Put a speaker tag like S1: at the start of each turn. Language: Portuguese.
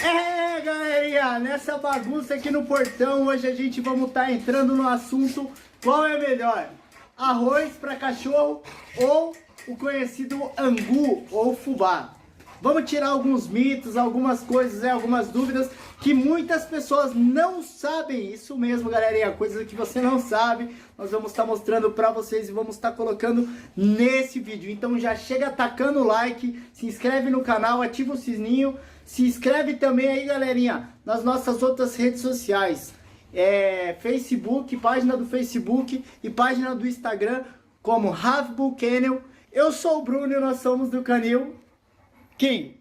S1: É, galerinha, nessa bagunça aqui no portão, hoje a gente vamos estar entrando no assunto qual é melhor, arroz para cachorro ou o conhecido angu ou fubá. Vamos tirar alguns mitos, algumas coisas, algumas dúvidas que muitas pessoas não sabem. Isso mesmo, galerinha, coisas que você não sabe, nós vamos estar mostrando para vocês e vamos estar colocando nesse vídeo. Então já chega atacando o like, se inscreve no canal, ativa o sininho, se inscreve também aí, galerinha, nas nossas outras redes sociais. Facebook, página do Facebook e página do Instagram, como Ravbull Kennel. Eu sou o Bruno e nós somos do canil Kim.